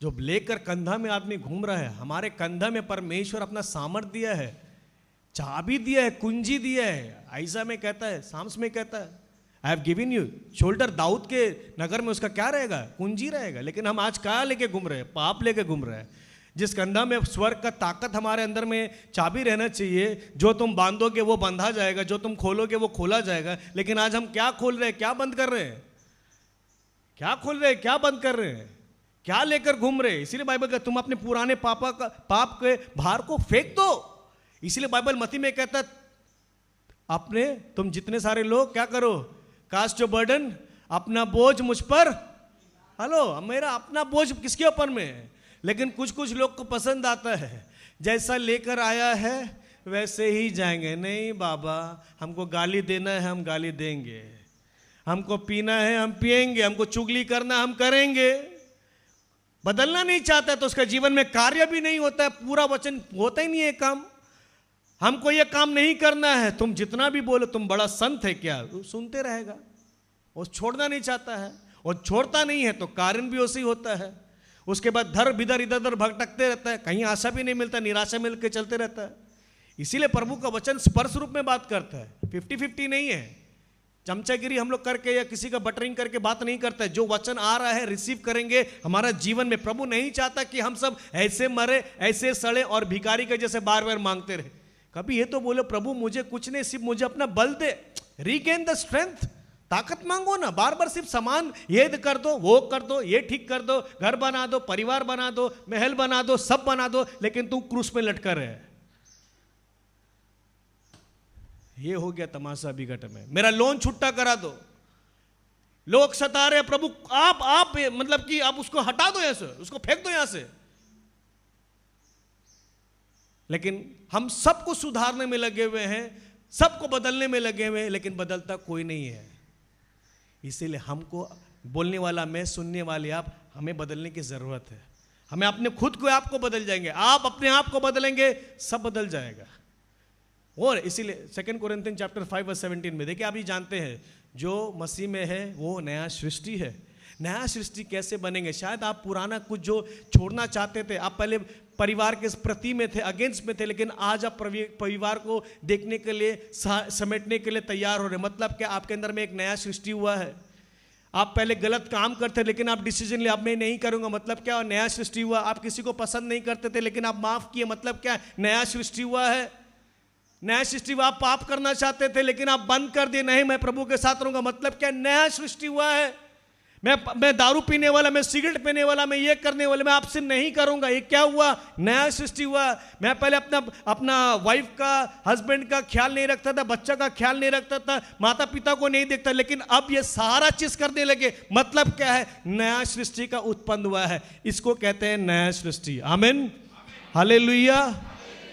जो लेकर कंधा में आदमी घूम रहा है। हमारे कंधा में परमेश्वर अपना सामर्थ दिया है, चाबी दिया है, कुंजी दिया है। ऐसा में कहता है, साम्स में कहता है, I have given you shoulder. दाऊद के नगर में उसका क्या रहेगा? कुंजी रहेगा। लेकिन हम आज क्या लेके घूम रहे हैं? पाप लेके घूम रहे हैं। जिस कंधा में स्वर्ग का ताकत हमारे अंदर में चाबी रहना चाहिए, जो तुम बांधोगे वो बंधा जाएगा, जो तुम खोलोगे वो खोला जाएगा। लेकिन आज हम क्या खोल रहे हैं, क्या बंद कर रहे हैं? क्या खोल रहे हैं, क्या बंद कर रहे हैं, क्या लेकर घूम रहे हैं? इसीलिए बाइबल कहता है तुम अपने पुराने पाप के भार को फेंक दो। इसीलिए बाइबल मत्ती में कहता है, अपने तुम जितने सारे लोग क्या करो, कास्ट योर बर्डन, अपना बोझ मुझ पर। हेलो, मेरा अपना बोझ किसके ऊपर में है? लेकिन कुछ कुछ लोग को पसंद आता है, जैसा लेकर आया है वैसे ही जाएंगे। नहीं बाबा, हमको गाली देना है, हम गाली देंगे। हमको पीना है, हम पिएंगे। हमको चुगली करना, हम करेंगे। बदलना नहीं चाहता तो उसका जीवन में कार्य भी नहीं होता है। पूरा वचन होता ही नहीं है काम। हमको ये काम नहीं करना है, तुम जितना भी बोलो, तुम बड़ा संत है क्या, वो सुनते रहेगा। वो छोड़ना नहीं चाहता है, और छोड़ता नहीं है तो कारण भी उसी होता है। उसके बाद धर बिधर इधर उधर भटकते रहता है, कहीं आशा भी नहीं मिलता, निराशा मिल के चलते रहता है। इसीलिए प्रभु का वचन स्पर्श रूप में बात करता है, 50-50 नहीं है। चमचागिरी हम लोग करके या किसी का बटरिंग करके बात नहीं करते। जो वचन आ रहा है रिसीव करेंगे हमारा जीवन में। प्रभु नहीं चाहता कि हम सब ऐसे मरे, ऐसे सड़े और भिखारी के जैसे बार बार मांगते रहे। कभी ये तो बोलो प्रभु मुझे कुछ नहीं, सिर्फ मुझे अपना बल दे, रीगेन द स्ट्रेंथ। ताकत मांगो ना, बार बार सिर्फ सामान ये कर दो, वो कर दो, ये ठीक कर दो, घर बना दो, परिवार बना दो, महल बना दो, सब बना दो, लेकिन तू क्रूस में लटका रहे। ये हो गया तमाशा विकट में। मेरा लोन छुट्टा करा दो। लोग सता रहे प्रभु आप मतलब कि आप उसको हटा दो यहां से, उसको फेंक दो यहां से। लेकिन हम सबको सुधारने में लगे हुए हैं, सबको बदलने में लगे हुए हैं, लेकिन बदलता कोई नहीं है। इसीलिए हमको बोलने वाला मैं, सुनने वाले आप, हमें बदलने की जरूरत है। हमें अपने खुद को आपको बदल जाएंगे, आप अपने आप को बदलेंगे, सब बदल जाएगा। और इसीलिए 2 कोरिन्थियन चैप्टर 5:17 में देखिए, आप ये जानते हैं जो मसीह में है वो नया सृष्टि है। नया सृष्टि कैसे बनेंगे? शायद आप पुराना कुछ जो छोड़ना चाहते थे, आप पहले परिवार के प्रति में थे, अगेंस्ट में थे, लेकिन आज आप परिवार को देखने के लिए, समेटने के लिए तैयार हो रहे। मतलब क्या? आपके अंदर में एक नया सृष्टि हुआ है। आप पहले गलत काम करते, लेकिन आप डिसीजन लिया, अब मैं नहीं करूंगा। मतलब क्या? नया सृष्टि हुआ। आप किसी को पसंद नहीं करते थे, लेकिन आप माफ किए। मतलब क्या? नया सृष्टि हुआ है। नया सृष्टि हुआ। आप पाप करना चाहते थे, लेकिन आप बंद कर दिए, नहीं मैं प्रभु के साथ रहूंगा। मतलब क्या? नया सृष्टि हुआ है। मैं दारू पीने वाला, मैं सिगरेट पीने वाला, मैं ये करने वाला, मैं आपसे नहीं करूंगा। ये क्या हुआ? नया सृष्टि हुआ। मैं पहले अपना वाइफ का, हस्बैंड का ख्याल नहीं रखता था, बच्चा का ख्याल नहीं रखता था, माता पिता को नहीं देखता, लेकिन अब ये सारा चीज करने लगे। मतलब क्या है? नया सृष्टि का उत्पन्न हुआ है। इसको कहते हैं नया सृष्टि। आमीन, हालेलुया,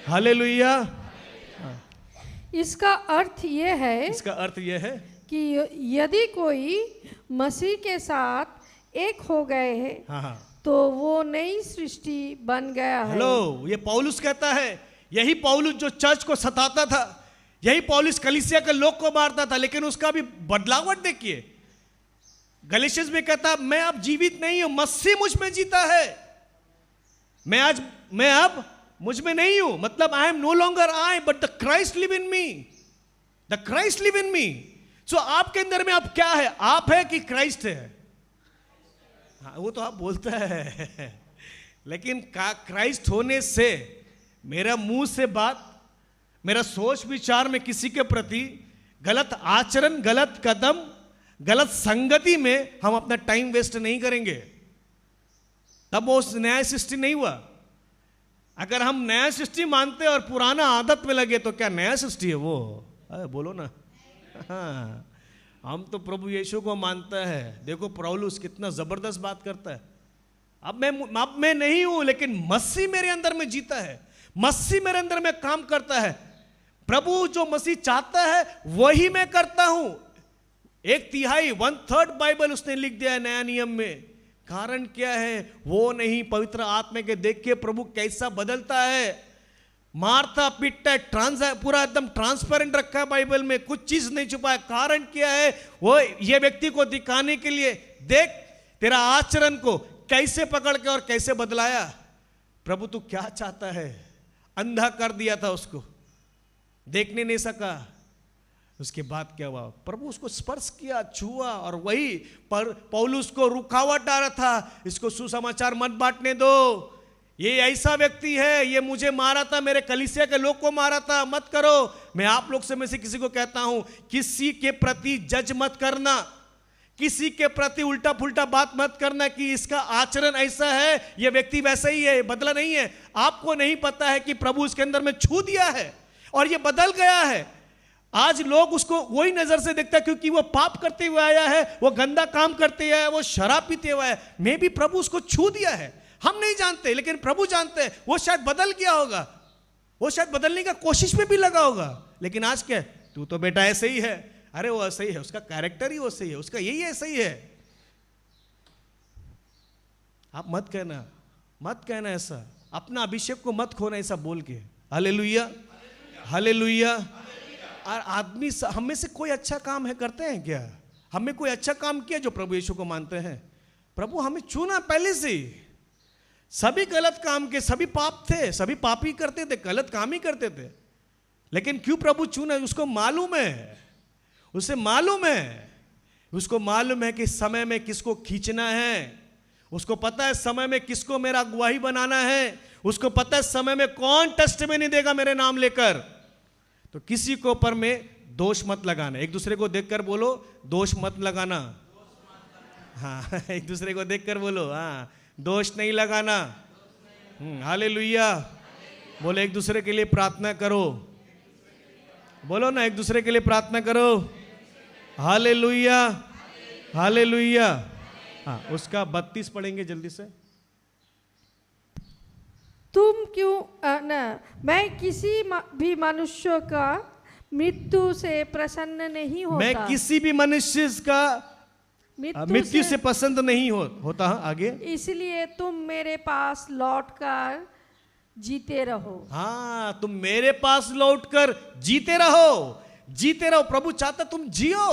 हालेलुया। इसका अर्थ ये है कि यदि कोई मसीह के साथ एक हो गए हैं, तो वो नई सृष्टि बन गया है। हेलो, ये पौलुस कहता है। यही पौलुस जो चर्च को सताता था, यही पौलुस कलीसिया के लोग को मारता था, लेकिन उसका भी बदलावट देखिए। गलातियंस में कहता, मैं अब जीवित नहीं हूं, मसीह मुझ में जीता है। मैं अब मुझ में नहीं हूं। मतलब I am no longer I, but the Christ live in me. The Christ live in me. So आपके अंदर में अब क्या है? आप है कि क्राइस्ट है? हाँ, वो तो आप बोलते हैं, लेकिन क्राइस्ट होने से मेरा मुंह से बात, मेरा सोच विचार में किसी के प्रति गलत आचरण, गलत कदम, गलत संगति में हम अपना टाइम वेस्ट नहीं करेंगे। तब वो नया सृष्टि नहीं हुआ। अगर हम नया सृष्टि मानते और पुराना आदत में लगे, तो क्या नया सृष्टि है वो? बोलो ना। हाँ, हम तो प्रभु यीशु को मानते हैं। देखो पौलुस कितना जबरदस्त बात करता है। अब मैं नहीं हूं, लेकिन मसीह मेरे अंदर में जीता है, मसीह मेरे अंदर में काम करता है। प्रभु जो मसीह चाहता है वही मैं करता हूं। 1/3 1/3 बाइबल उसने लिख दिया है नया नियम में। कारण क्या है? वो नहीं, पवित्र आत्मा के देख के प्रभु कैसा बदलता है, मारता पीटता है, पूरा एकदम ट्रांसपेरेंट रखा है बाइबल में, कुछ चीज नहीं छुपा है। कारण क्या है? वो ये व्यक्ति को दिखाने के लिए, देख तेरा आचरण को कैसे पकड़ के और कैसे बदलाया। प्रभु तू क्या चाहता है? अंधा कर दिया था उसको, देखने नहीं सका। उसके बाद क्या हुआ? प्रभु उसको स्पर्श किया, छुआ, और वही पर पौलुस को रुकावट आ रहा था, इसको सुसमाचार मत बांटने दो, ये ऐसा व्यक्ति है, ये मुझे मारा था, मेरे कलीसिया के लोग को मारा था, मत करो। मैं आप लोग से में से किसी को कहता हूं, किसी के प्रति जज मत करना, किसी के प्रति उल्टा पुल्टा बात मत करना कि इसका आचरण ऐसा है, ये व्यक्ति वैसा ही है, बदला नहीं है। आपको नहीं पता है कि प्रभु उसके अंदर में छू दिया है और ये बदल गया है। आज लोग उसको वही नजर से देखता है, क्योंकि वो पाप करते हुए आया है, वो गंदा काम करते हुए आया है, वो शराब पीते हुए आया है। मे भी प्रभु उसको छू दिया है, हम नहीं जानते, लेकिन प्रभु जानते हैं। वो शायद बदल गया होगा, वो शायद बदलने का कोशिश में भी लगा होगा, लेकिन आज क्या, तू तो बेटा ऐसे ही है। अरे वो ऐसा ही है, उसका कैरेक्टर ही वैसे ही है, उसका यही ऐसा ही है। आप मत कहना ऐसा, अपना अभिषेक को मत खोना ऐसा बोल के। Hallelujah, hallelujah. और आदमी हम में से कोई अच्छा काम है करते हैं क्या? हमें कोई अच्छा काम किया जो प्रभु यीशु को मानते हैं? प्रभु हमें चुना पहले से ही। सभी गलत काम के, सभी पाप थे, सभी पाप ही करते थे, गलत काम ही करते थे, लेकिन क्यों प्रभु चुना? उसको मालूम है, उसे मालूम है, उसको मालूम है कि समय में किसको खींचना है, उसको पता है समय में किसको मेरा गवाही बनाना है, उसको पता है समय में कौन टेस्ट में नहीं देगा मेरे नाम लेकर। तो किसी के ऊपर में दोष मत लगाना। एक दूसरे को देखकर बोलो, दोष मत लगाना। हाँ, एक दूसरे को देखकर बोलो, हाँ, दोष नहीं लगाना। हालेलुया। बोले एक दूसरे के लिए प्रार्थना करो। बोलो ना, एक दूसरे के लिए प्रार्थना करो। Hallelujah, hallelujah. हाँ, उसका 32 पढ़ेंगे जल्दी से। तुम क्यों मैं किसी भी मनुष्य का मृत्यु से प्रसन्न नहीं होता। मैं किसी भी मनुष्य का मृत्यु से पसंद नहीं होता। आगे, इसलिए तुम मेरे पास लौटकर जीते रहो। हाँ, तुम मेरे पास लौटकर जीते रहो, जीते रहो। प्रभु चाहता तुम जियो,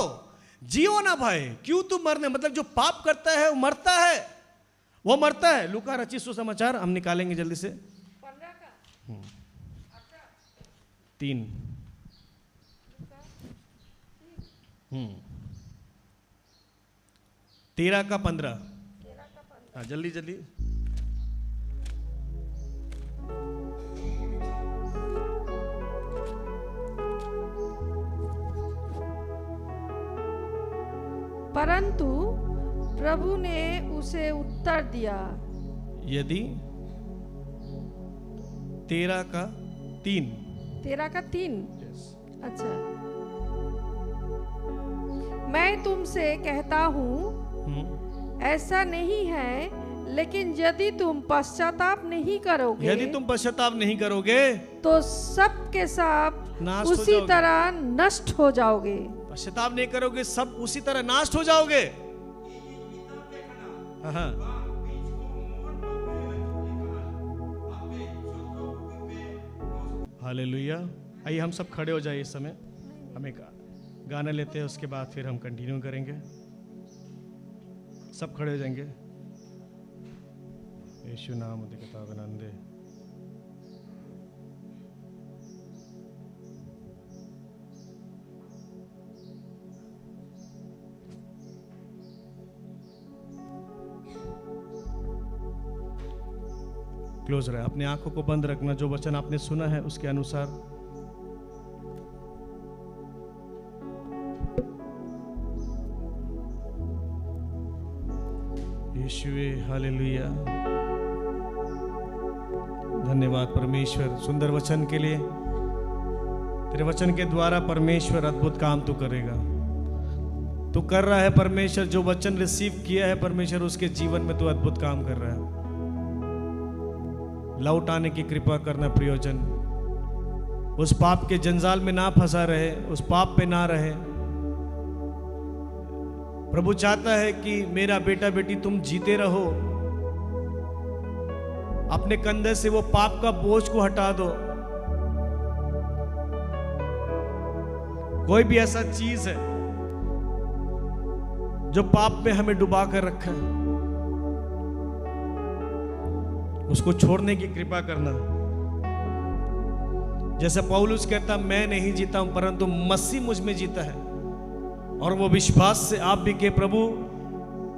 जियो ना भाई। क्यों तुम मरने, मतलब जो पाप करता है वो मरता है, वो मरता है। लूका रचित सुसमाचार हम निकालेंगे जल्दी से 3 13 का 15। हाँ, जल्दी जल्दी। परंतु प्रभु ने उसे उत्तर दिया, यदि 13 का 3। 13 का 3। अच्छा, मैं तुमसे कहता हूँ ऐसा नहीं है, लेकिन यदि तुम पश्चाताप नहीं करोगे, यदि तुम पश्चाताप नहीं करोगे तो सब के सब उसी तरह नष्ट हो जाओगे। पश्चाताप नहीं करोगे, सब उसी तरह नाश हो जाओगे। हाँ, हालेलुया। आइए हम सब खड़े हो जाइए इस समय। हम एक गाना लेते हैं, उसके बाद फिर हम कंटिन्यू करेंगे। सब खड़े हो जाएंगे। यीशु नाम उदिकता आनंदे। क्लोज रहे, अपने आंखों को बंद रखना। जो वचन आपने सुना है उसके अनुसार यीशुवे, हालेलुया। धन्यवाद परमेश्वर सुंदर वचन के लिए। तेरे वचन के द्वारा परमेश्वर अद्भुत काम तू करेगा, तू कर रहा है परमेश्वर। जो वचन रिसीव किया है परमेश्वर, उसके जीवन में तू अद्भुत काम कर रहा है। लौट आने की कृपा करना प्रयोजन। उस पाप के जंजाल में ना फंसा रहे, उस पाप पे ना रहे। प्रभु चाहता है कि मेरा बेटा बेटी तुम जीते रहो। अपने कंधे से वो पाप का बोझ को हटा दो। कोई भी ऐसा चीज है जो पाप में हमें डुबा कर रखा है, उसको छोड़ने की कृपा करना। जैसे पौलुस कहता, मैं नहीं जीता हूं परंतु मसीह मुझ में जीता है। और वो विश्वास से आप भी के, प्रभु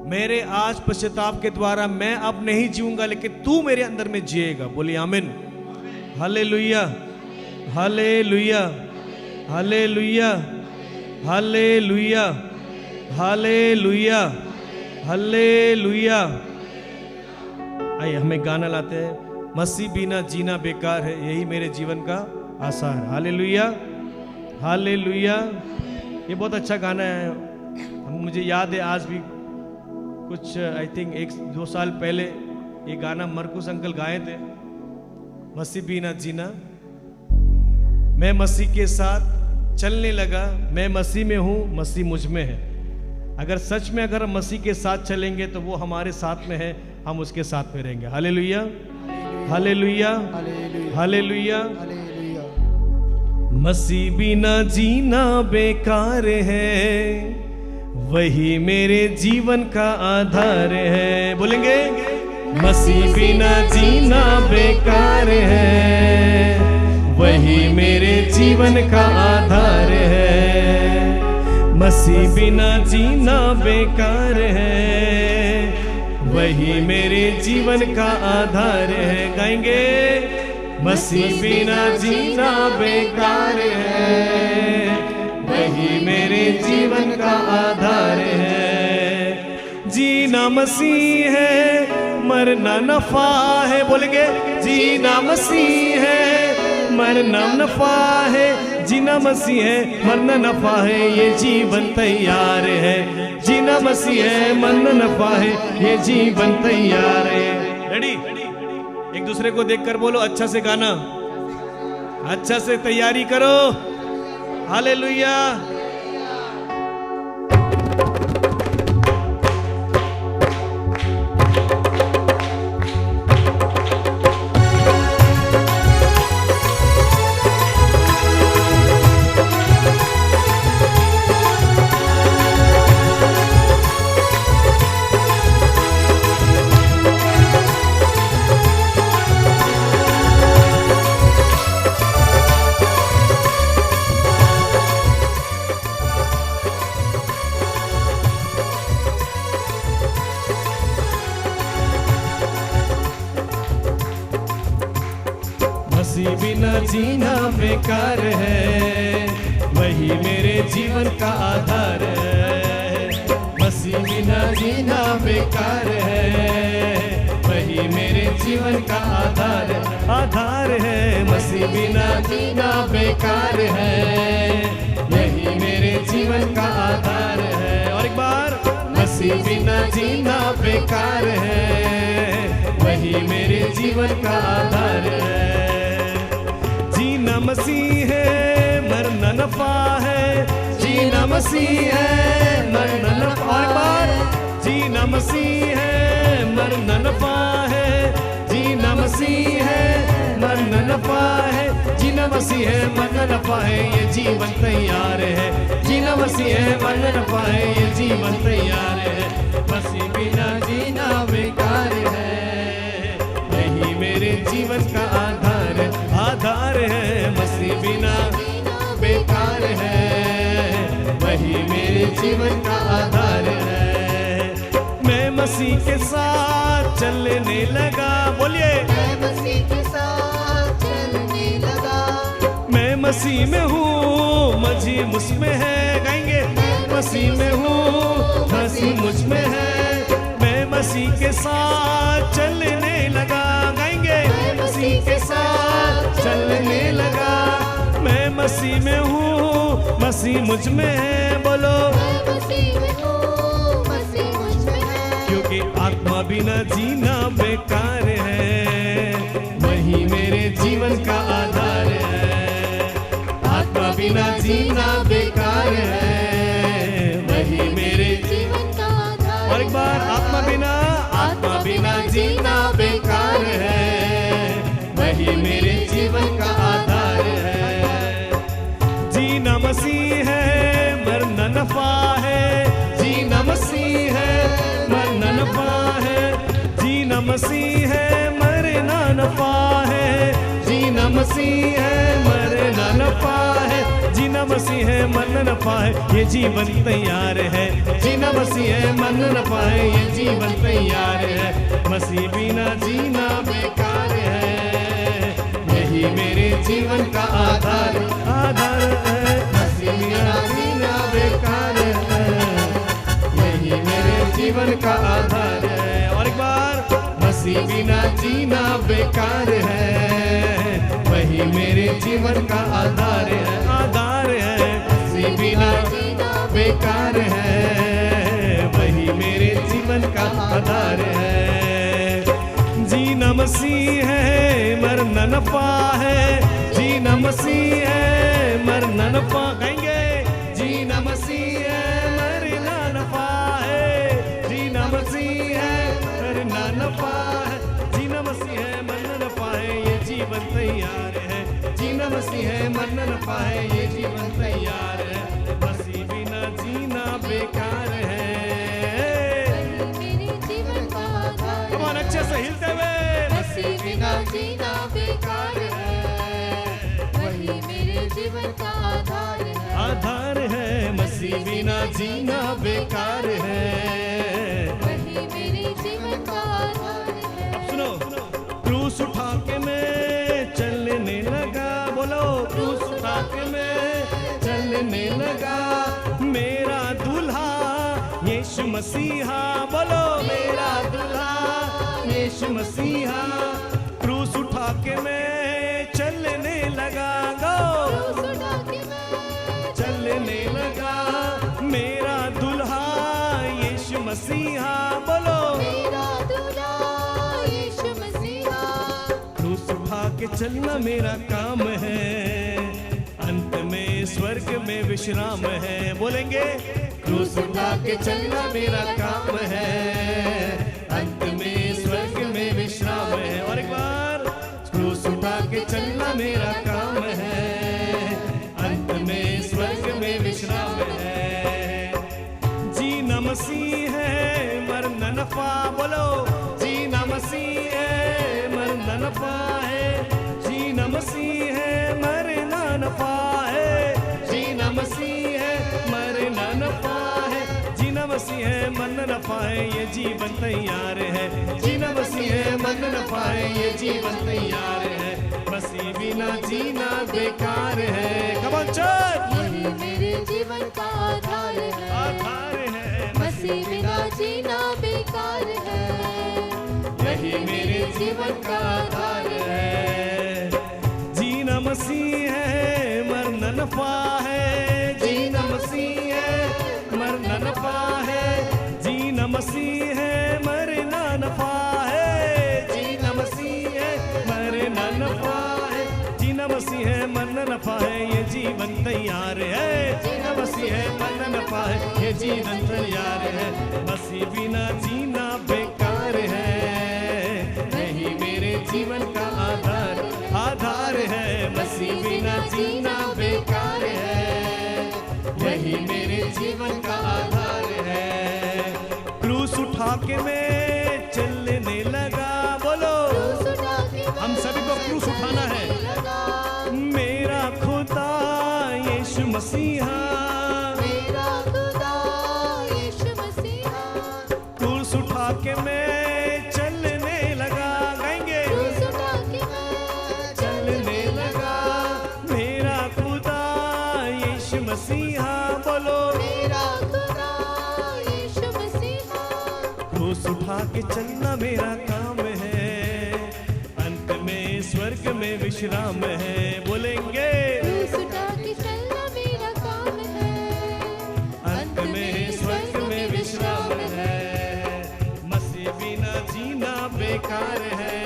मेरे आज पश्चाताप के द्वारा मैं अब नहीं जीऊंगा, लेकिन तू मेरे अंदर में जिएगा। बोलिए आमीन। Hallelujah, hallelujah, hallelujah, hallelujah, hallelujah, hallelujah. आइए हमें गाना लाते हैं, मसीह बिना जीना बेकार है, यही मेरे जीवन का आसार। Hallelujah, hallelujah. ये बहुत अच्छा गाना है। मुझे याद है आज भी कुछ आई थिंक 1-2 साल पहले ये गाना मरकुस अंकल गाए थे, मसीह बिना जीना। मैं मसीह के साथ चलने लगा, मैं मसीह में हूँ, मसीह मुझ में है। अगर सच में अगर हम मसीह के साथ चलेंगे तो वो हमारे साथ में है, हम उसके साथ में रहेंगे। Hallelujah, hallelujah, hallelujah. मसीह बिना जीना बेकार है, वही मेरे जीवन का आधार है। बोलेंगे, मसीह बिना जीना बेकार है, वही मेरे जीवन का आधार है। मसीह बिना जीना बेकार है, वही मेरे जीवन का आधार है। गाएंगे, मसीह बिना जीना बेकार है, वही मेरे जीवन का आधार है। जीना मसीह है, मरना नफा है। बोलेंगे, जीना मसीह है, मरना नफा है। जीना मसीह है, मरना नफा है, ये जीवन तैयार है। जीना मसीह है, मरना नफा है, ये जीवन तैयार है। रेडी? एक दूसरे को देखकर बोलो, अच्छा से गाना, अच्छा से तैयारी करो। हालेलुया। मसीह बिना जीना बेकार है, वही मेरे जीवन का आधार है। मसीह बिना जीना बेकार है, वही मेरे जीवन का आधार है। मसीह बिना जीना बेकार है, वही मेरे जीवन का आधार है। और एक बार, मसीह बिना जीना बेकार है, वही मेरे जीवन का आधार है। जीना मसीह है, मरना नफा है। जीना मसीह है, मरना नफा। और बार, जीना मसीह है, मरना नफा है। जीना मसीह है, मरना नफा है। जीना मसीह है, मरना नफा है, ये जीवन तैयार है। जीना मसीह है, मरना नफा है, ये जीवन तैयार है। मसीह बिना जीना बेकार है, यही मेरे जीवन का आधार है। मसीह बिना बेकार है, वही मेरे जीवन का आधार है। मैं मसीह के साथ चलने लगा। बोलिए, मैं मसीह के साथ चलने लगा। मैं मसीह में हूँ, मसीह मुझ में है। गाएंगे, मसीह में हूँ, मसीह मुझ में है। मैं मसीह के साथ चलने लगा। गाएंगे, मसीह के साथ चलने लगा। मैं मसीह में हूँ, मसीह मुझ में है। बोलो, मैं मसीह में हूँ, मसीह मुझ में है। क्योंकि आत्मा बिना जीना बेकार है, वही मेरे जीवन का आधार है। आत्मा बिना जीना बेकार है, वही मेरे जीवन का आधार। और एक बार, आत्मा बिना जीना बेकार है, वही मेरे जीवन का आधार है। जीना मसीह है, मरना नफा है। जीना मसीह है, मरना नफा है। जीना मसीह है, मरना नफा है। जीना मसीह है, मरना नफा है। जीना मसीह है, मरना नफा है, ये जीवन तैयार है। जीना मसीह है, मरना नफा है, ये जीवन तैयार है। मसीह बिना जीना बेकार है, यही मेरे जीवन का आधार है। मसीह बिना जीना बेकार है, यही मेरे जीवन का आधार है। और एक बार, मसीह बिना जीना बेकार है, वही मेरे जीवन का आधार है। मसीह बिना जीना बेकार है, वही मेरे जीवन का आधार है। जीना मसीह है, मरना नफा है। जीना मसीह है, मरना नफा। कहेंगे, जीना मसीह है, मरना नफा है। जीना मसीह है, मरना नफा है। जीना मसीह है, मरना नफा है, ये जीवन तैयार है। जीना मसीह है, मरना नफा है, ये जीवन तैयार है। मसीह बिना जीना बेकार है, मेरे जीवन का आधार। कमान अच्छे से हिलते हुए, मसीह बिना जीना बेकार है, वही मेरे जीवन का आधार है। आधार है। मसीह मसीह बिना जीना बेकार है। वही मेरे जीवन का आधार है। अब सुनो, क्रूस उठा के मैं चलने लगा, बोलो क्रूस उठा के मैं चलने लगा, मेरा दूल्हा यीशु मसीहा, बोलो मेरा दूल्हा यीशु मसीहा, क्रूस उठा के मैं चलने लगा, गो क्रूस उठा के मैं चलने लगा, मेरा दूल्हा यीशु मसीहा, बोलो मेरा दूल्हा यीशु मसीहा। क्रूस उठा के चलना मेरा काम है, अंत में स्वर्ग में विश्राम है। बोलेंगे क्रूस उठा के चलना मेरा काम है, अंत में स्वर्ग में विश्राम है। और एक बार, क्रूस उठा के चलना मेरा काम है, अंत में स्वर्ग में विश्राम है। जीना मसीह है मरना नफा, बोलो जीना मसीह है मरना नफा है, जीना मसीह है मरना नफा है, जीना मसीह है मरना नफा है, जीना मसीह है मन नफा है, ये जीवन तैयार है, जीना मसीह है मन नफा है, ये जीवन तैयार है, मसीह बिना जीना बेकार है। कम ऑन चर्च, यही मेरे जीवन का आधार है। आधार है, मसीह बिना जीना बेकार है। यही मेरे जीवन का आधार है। जीना मसीह है मरना नफा है, जीना मसीह है मरना नफा है, जीना मसीह है मरना नफा है, जीना मसीह है मरना नफा है, जीना मसीह है मरना नफा है, ये जीवन तैयार है, जीना मसीह है मरना नफा है, ये जीवन तैयार है, मसीह बिना जीना बेकार है, यही मेरे जीवन का आधार आधार है, मसीह बिना जीना बेकार है, यही मेरे जीवन का आधार है। क्रूस उठा के मैं चलने लगा, बोलो क्रूस उठा के मैं हम सभी को क्रूस उठाना है, लगा, मेरा खुदा यीशु मसीहा, मेरा खुदा यीशु मसीहा। क्रूस उठा के मैं चलने लगा, गाएंगे क्रूस उठा के मैं चलने लगा, मेरा खुदा यीशु मसीहा, बोलो मेरा खुदा यीशु मसीहा। क्रूस उठा के चलना मेरा काम है, अंत में स्वर्ग में विश्राम है। बोलेंगे क्रूस उठा के चलना मेरा काम है, अंत में स्वर्ग में विश्राम है, मसीह बिना जीना बेकार है,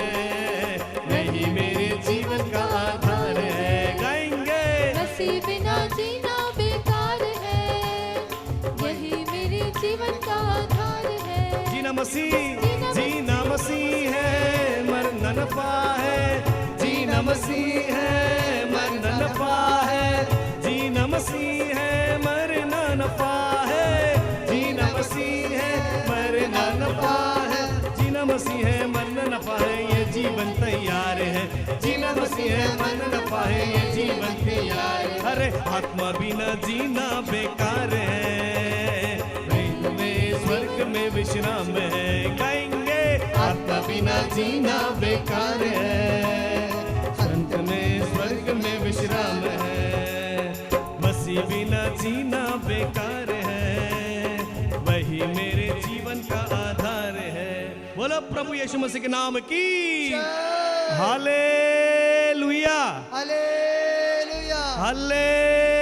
यही मेरे जीवन का आधार है। गाएंगे मसीह बिना जीना बेकार है, यही मेरे जीवन का आधार है। जीना मसीह है मरना नफा है, जीना मसीह है मरना नफा है, जीना मसीह है मरना नफा है, जीना मसीह है मरना नफा है, जीना मसीह है मरना नफा है, ये जीवन तैयार है, जीना मसीह है मरना नफा है, ये जीवन तैयार है। अरे आत्मा बिना जीना बेकार है, में स्वर्ग में विश्राम है। गाएंगे आत्मा बिना जीना बेकार है, संत में स्वर्ग में विश्राम है, मसीह बिना जीना बेकार है, वही मेरे जीवन का आधार है। बोलो प्रभु यीशु मसीह के नाम की हालेलुया, हालेलुया। हालेलुया।